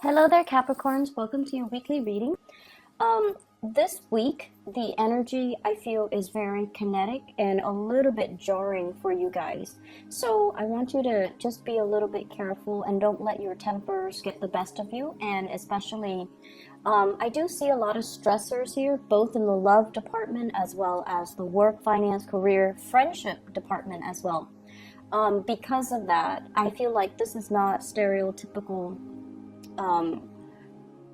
Hello there, Capricorns. Welcome to your weekly reading. This week, the energy I feel is very kinetic and a little bit jarring for you guys. So I want you to just be a little bit careful and don't let your tempers get the best of you. And especially, I do see a lot of stressors here, both in the love department as well as the work, finance, career, friendship department as well. Because of that, I feel like this is not stereotypical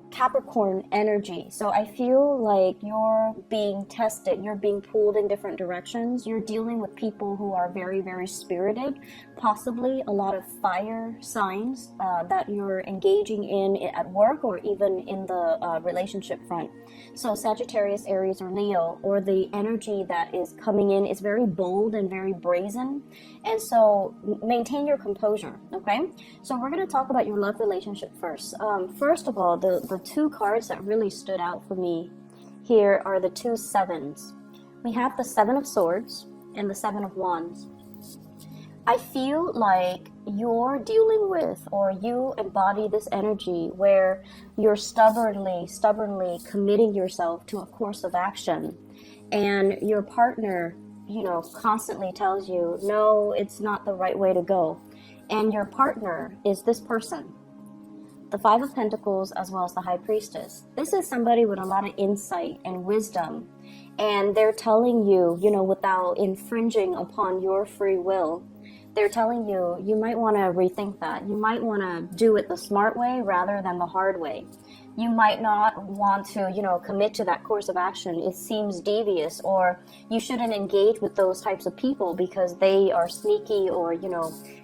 Capricorn energy. So I feel like you're being tested, you're being pulled in different directions. You're dealing with people who are very, very spirited, possibly a lot of fire signs that you're engaging in at work or even in the relationship front. So Sagittarius, Aries, or Leo, or the energy that is coming in is very bold and very brazen. And so maintain your composure, okay? So we're going to talk about your love relationship first. First of all, the two cards that really stood out for me here are the two sevens. We have the Seven of Swords and the Seven of Wands. I feel like you're dealing with, or you embody this energy where you're stubbornly committing yourself to a course of action, and your partner, constantly tells you, no, it's not the right way to go. And your partner is this person, the Five of Pentacles as well as the High Priestess. This is somebody with a lot of insight and wisdom, and they're telling you, without infringing upon your free will, they're telling you, you might want to rethink that. You might want to do it the smart way rather than the hard way. You might not want to, commit to that course of action. It seems devious, or you shouldn't engage with those types of people because they are sneaky or,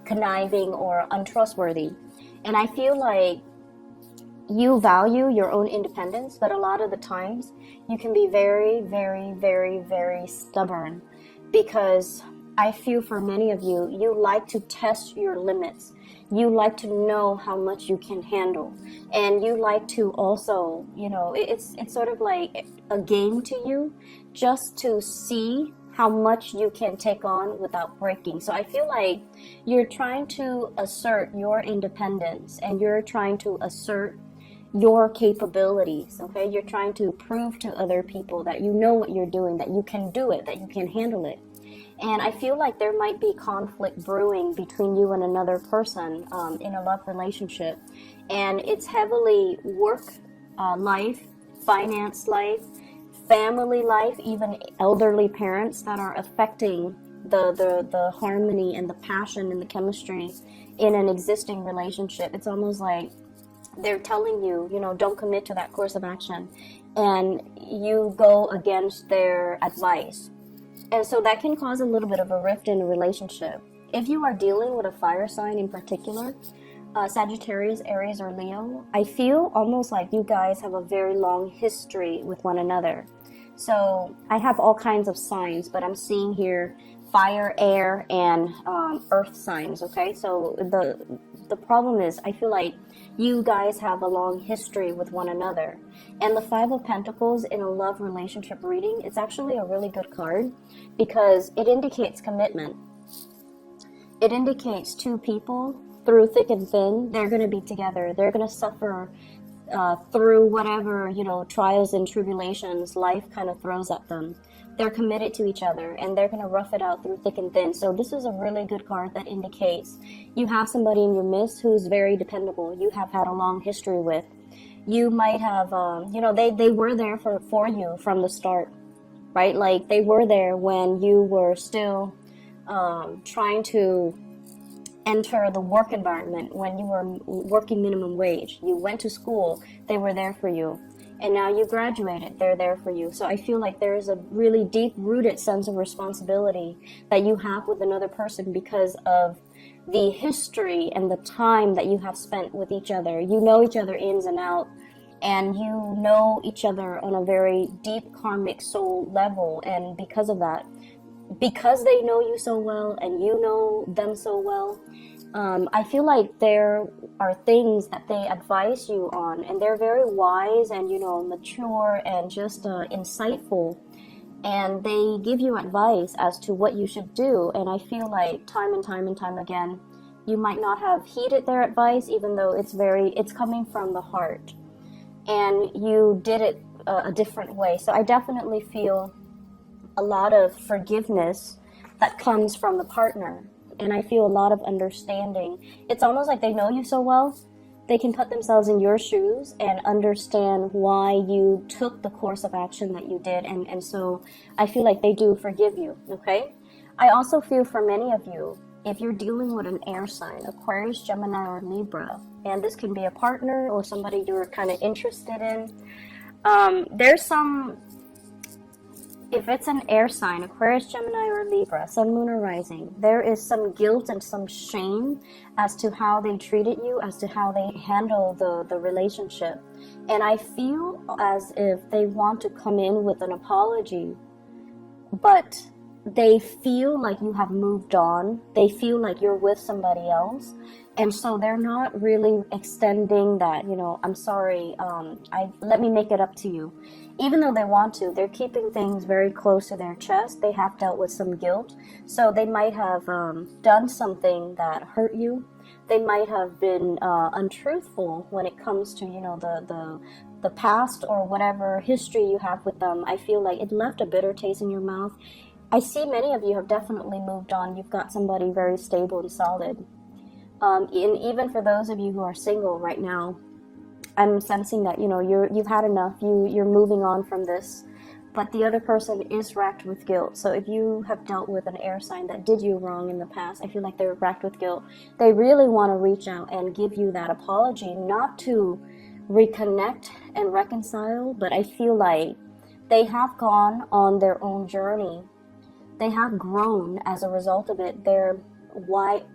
conniving or untrustworthy. And I feel like you value your own independence, but a lot of the times you can be very, very, very, very stubborn, because I feel for many of you, you like to test your limits. You like to know how much you can handle. And you like to also, it's sort of like a game to you, just to see how much you can take on without breaking. So I feel like you're trying to assert your independence, and you're trying to assert your capabilities, okay? You're trying to prove to other people that you know what you're doing, that you can do it, that you can handle it. And I feel like there might be conflict brewing between you and another person in a love relationship. And it's heavily work life, finance life, family life, even elderly parents that are affecting the harmony and the passion and the chemistry in an existing relationship. It's almost like they're telling you, don't commit to that course of action. And you go against their advice. And so that can cause a little bit of a rift in a relationship. If you are dealing with a fire sign in particular, Sagittarius, Aries, or Leo, I feel almost like you guys have a very long history with one another. So I have all kinds of signs, but I'm seeing here fire, air, and earth signs, okay? So the problem is, I feel like you guys have a long history with one another. And the Five of Pentacles in a love relationship reading, it's actually a really good card because it indicates commitment. It indicates two people through thick and thin. They're going to be together. They're going to suffer through whatever, trials and tribulations life kind of throws at them. They're committed to each other, and they're going to rough it out through thick and thin. So this is a really good card that indicates you have somebody in your midst who's very dependable. You have had a long history with. You might have, they were there for you from the start, right? Like they were there when you were still trying to enter the work environment, when you were working minimum wage. You went to school, they were there for you. And now you graduated, they're there for you. So I feel like there is a really deep-rooted sense of responsibility that you have with another person because of the history and the time that you have spent with each other. You know each other ins and out, and you know each other on a very deep karmic soul level. And because of that, because they know you so well and you know them so well, I feel like there are things that they advise you on, and they're very wise and, mature and just insightful. And they give you advice as to what you should do. And I feel like time and time and time again, You might not have heeded their advice, even though it's coming from the heart, and you did it a different way. So I definitely feel a lot of forgiveness that comes from the partner, and I feel a lot of understanding. It's almost like they know you so well, they can put themselves in your shoes and understand why you took the course of action that you did, and so I feel like they do forgive you, okay? I also feel for many of you, if you're dealing with an air sign, Aquarius, Gemini, or Libra, and this can be a partner or somebody you're kind of interested in, there's some, if it's an air sign, Aquarius, Gemini, or Libra, Sun, Moon, or Rising, there is some guilt and some shame as to how they treated you, as to how they handle the relationship. And I feel as if they want to come in with an apology, but they feel like you have moved on. They feel like you're with somebody else. And so they're not really extending that, I'm sorry, let me make it up to you. Even though they want to, they're keeping things very close to their chest. They have dealt with some guilt. So they might have done something that hurt you. They might have been untruthful when it comes to, the past or whatever history you have with them. I feel like it left a bitter taste in your mouth. I see many of you have definitely moved on. You've got somebody very stable and solid. And even for those of you who are single right now, I'm sensing that, you've had enough. You're moving on from this. But the other person is racked with guilt. So if you have dealt with an air sign that did you wrong in the past, I feel like they're racked with guilt. They really want to reach out and give you that apology, not to reconnect and reconcile, but I feel like they have gone on their own journey. They have grown as a result of it. They're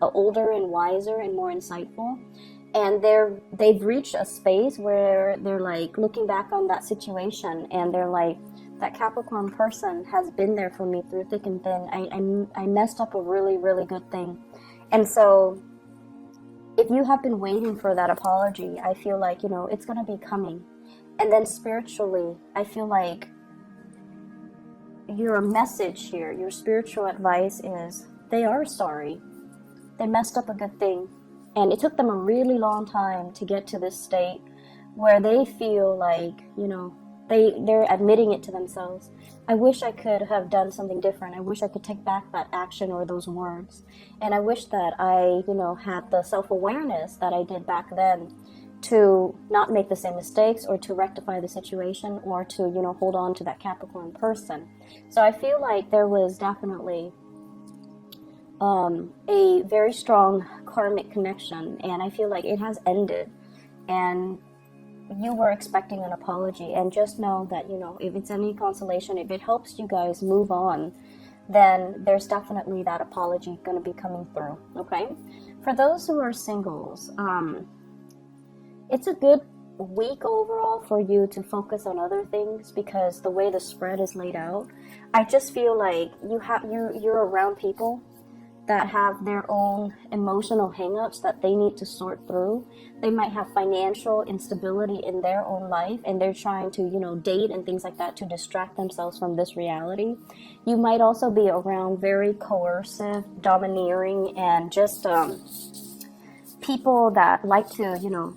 older and wiser and more insightful, and they've reached a space where they're like looking back on that situation, and they're like, that Capricorn person has been there for me through thick and thin. I messed up a really, really good thing. And so if you have been waiting for that apology, I feel like, it's going to be coming. And then spiritually, I feel like your message here, your spiritual advice is they are sorry. They messed up a good thing. And it took them a really long time to get to this state where they feel like, they're admitting it to themselves. I wish I could have done something different. I wish I could take back that action or those words. And I wish that I, had the self-awareness that I did back then to not make the same mistakes or to rectify the situation or to, hold on to that Capricorn person. So I feel like there was definitely a very strong karmic connection, and I feel like it has ended, and you were expecting an apology. And just know that, if it's any consolation, if it helps you guys move on, then there's definitely that apology going to be coming through, okay? For those who are singles, it's a good week overall for you to focus on other things, because the way the spread is laid out, I just feel like you're around people that have their own emotional hangups that they need to sort through. They might have financial instability in their own life, and they're trying to, date and things like that to distract themselves from this reality. You might also be around very coercive, domineering, and just people that like to,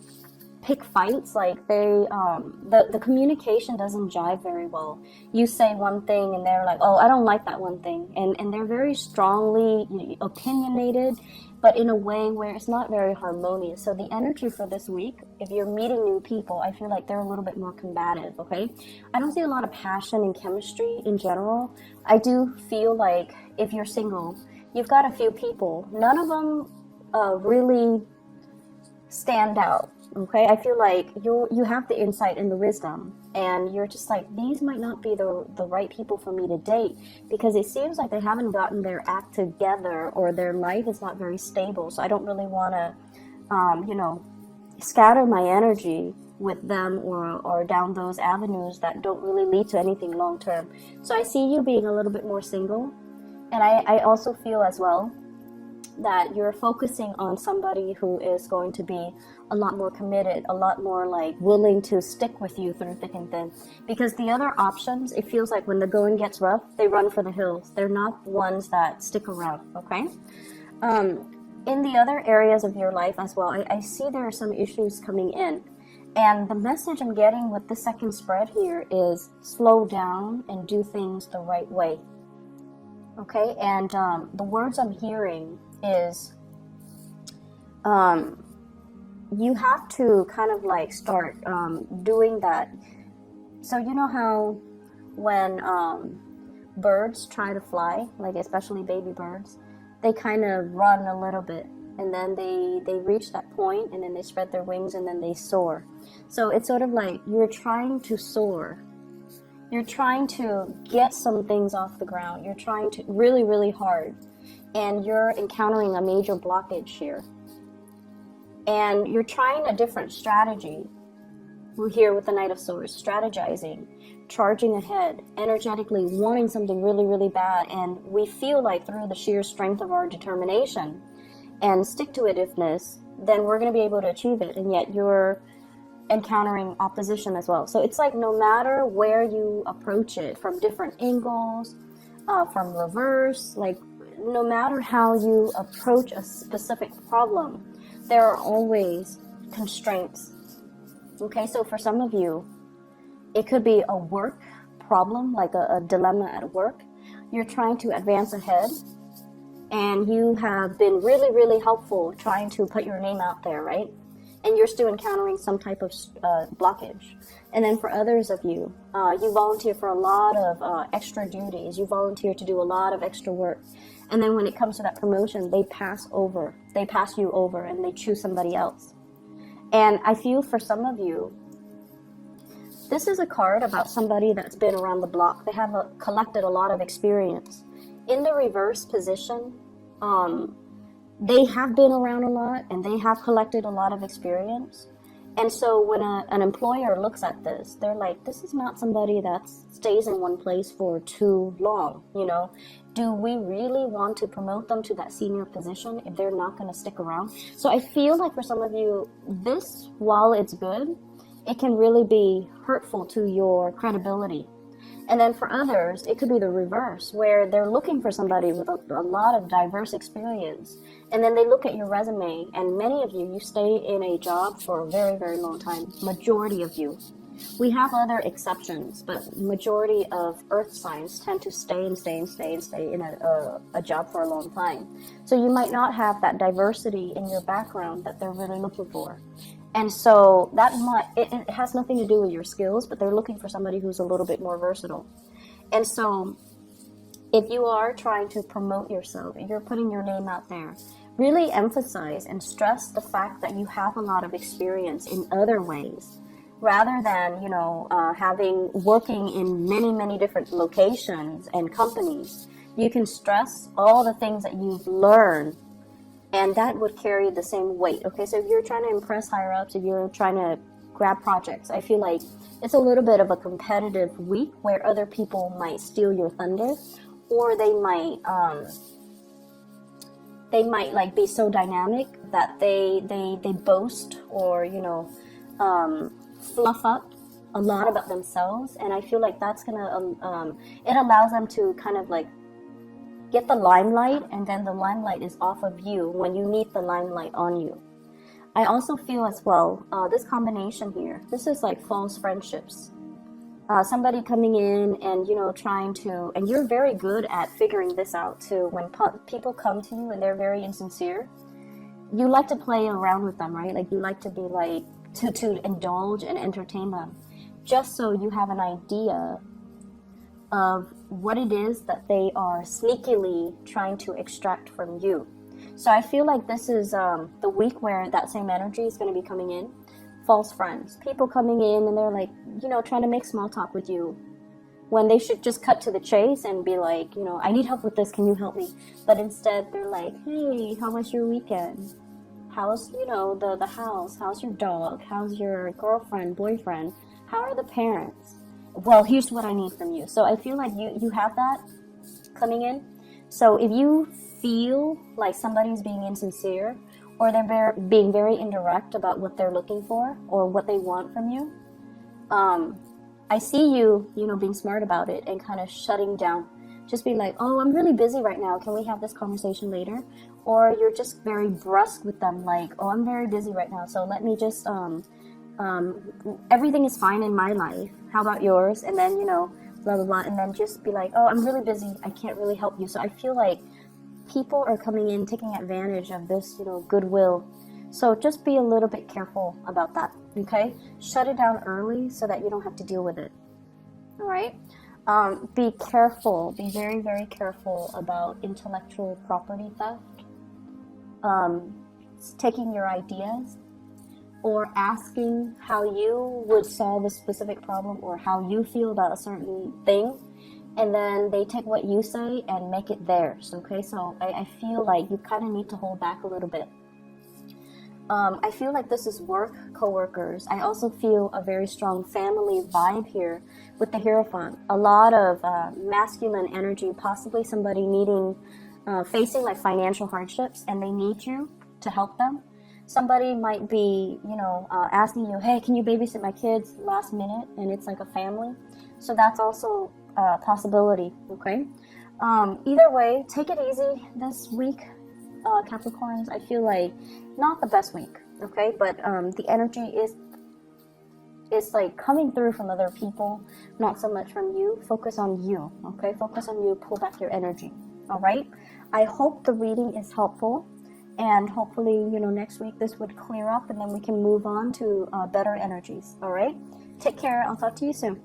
pick fights. Like the communication doesn't jive very well. You say one thing and they're like, oh, I don't like that one thing, and they're very strongly opinionated, but in a way where it's not very harmonious. So the energy for this week, if you're meeting new people, I feel like they're a little bit more combative, okay? I don't see a lot of passion and chemistry in general. I do feel like if you're single, you've got a few people, none of them really stand out. Okay, I feel like you have the insight and the wisdom, and you're just like, these might not be the right people for me to date, because it seems like they haven't gotten their act together, or their life is not very stable. So I don't really want to, scatter my energy with them or down those avenues that don't really lead to anything long term. So I see you being a little bit more single, and I also feel as well that you're focusing on somebody who is going to be a lot more committed, a lot more like willing to stick with you through thick and thin. Because the other options, it feels like when the going gets rough, they run for the hills. They're not ones that stick around, okay? in the other areas of your life as well, I see there are some issues coming in. And the message I'm getting with the second spread here is slow down and do things the right way. Okay, and the words I'm hearing is you have to kind of like start doing that. So you know how when birds try to fly, like especially baby birds, they kind of run a little bit, and then they reach that point, and then they spread their wings, and then they soar. So it's sort of like you're trying to soar. You're trying to get some things off the ground. You're trying to really, really hard, and you're encountering a major blockage here. And you're trying a different strategy. We're here with the Knight of Swords, strategizing, charging ahead, energetically wanting something really, really bad. And we feel like through the sheer strength of our determination and stick-to-itiveness, then we're going to be able to achieve it. And yet you're encountering opposition as well. So it's like no matter where you approach it, from different angles, from reverse, like no matter how you approach a specific problem, there are always constraints. Okay, so for some of you, it could be a work problem, like a dilemma at work. You're trying to advance ahead, and you have been really, really helpful trying to put your name out there, right? And you're still encountering some type of blockage. And then for others of you, you volunteer for a lot of extra duties. You volunteer to do a lot of extra work. And then when it comes to that promotion, they pass you over, and they choose somebody else. And I feel for some of you, this is a card about somebody that's been around the block. They have collected a lot of experience. In the reverse position, they have been around a lot, and they have collected a lot of experience. And so when an employer looks at this, they're like, this is not somebody that stays in one place for too long, you know? Do we really want to promote them to that senior position if they're not going to stick around? So I feel like for some of you, this, while it's good, it can really be hurtful to your credibility. And then for others, it could be the reverse, where they're looking for somebody with a lot of diverse experience. And then they look at your resume, and many of you stay in a job for a very, very long time. Majority of you. We have other exceptions, but majority of earth signs tend to stay in a job for a long time. So you might not have that diversity in your background that they're really looking for. And so it has nothing to do with your skills, but they're looking for somebody who's a little bit more versatile. And so if you are trying to promote yourself, if you're putting your name out there, really emphasize and stress the fact that you have a lot of experience in other ways, rather than, working in many, many different locations and companies. You can stress all the things that you've learned, and that would carry the same weight. Okay, so if you're trying to impress higher ups, if you're trying to grab projects, I feel like it's a little bit of a competitive week where other people might steal your thunder, or they might like be so dynamic that they boast or fluff up a lot about themselves. And I feel like that's gonna it allows them to kind of like get the limelight, and then the limelight is off of you when you need the limelight on you. I also feel as well, this combination here, this is like false friendships. Somebody coming in and, trying to, and you're very good at figuring this out too. When people come to you and they're very insincere, you like to play around with them, right? Like you like to be like, to indulge and entertain them, just so you have an idea of what it is that they are sneakily trying to extract from you. So I feel like this is the week where that same energy is going to be coming in. False friends, people coming in and they're like, trying to make small talk with you, when they should just cut to the chase and be like, I need help with this, can you help me? But instead they're like, hey, how was your weekend? How's, the house? How's your dog? How's your girlfriend, boyfriend? How are the parents? Well, here's what I need from you. So I feel like you have that coming in. So if you feel like somebody's being insincere, or they're being very indirect about what they're looking for or what they want from you, I see you, being smart about it and kind of shutting down. Just be like, oh, I'm really busy right now. Can we have this conversation later? Or you're just very brusque with them, like, oh, I'm very busy right now, so let me just, everything is fine in my life. How about yours? And then, you know, blah, blah, blah. And then just be like, oh, I'm really busy. I can't really help you. So I feel like people are coming in, taking advantage of this, you know, goodwill. So just be a little bit careful about that, okay? Shut it down early so that you don't have to deal with it, all right? Be careful, be very, very careful about intellectual property theft, taking your ideas, or asking how you would solve a specific problem or how you feel about a certain thing, and then they take what you say and make it theirs, okay? So I feel like you kind of need to hold back a little bit. I feel like this is work, co-workers. I also feel a very strong family vibe here with the Hierophant. A lot of masculine energy, possibly somebody facing like financial hardships, and they need you to help them. Somebody might be, you know, asking you, hey, can you babysit my kids last minute? And it's like a family. So that's also a possibility, okay? Either way, take it easy this week, Capricorns. I feel like not the best week, okay? But the energy is like coming through from other people, not so much from you. Focus on you, okay? Focus on you, pull back your energy, all right? I hope the reading is helpful, and hopefully, you know, next week this would clear up and then we can move on to better energies, all right? Take care. I'll talk to you soon.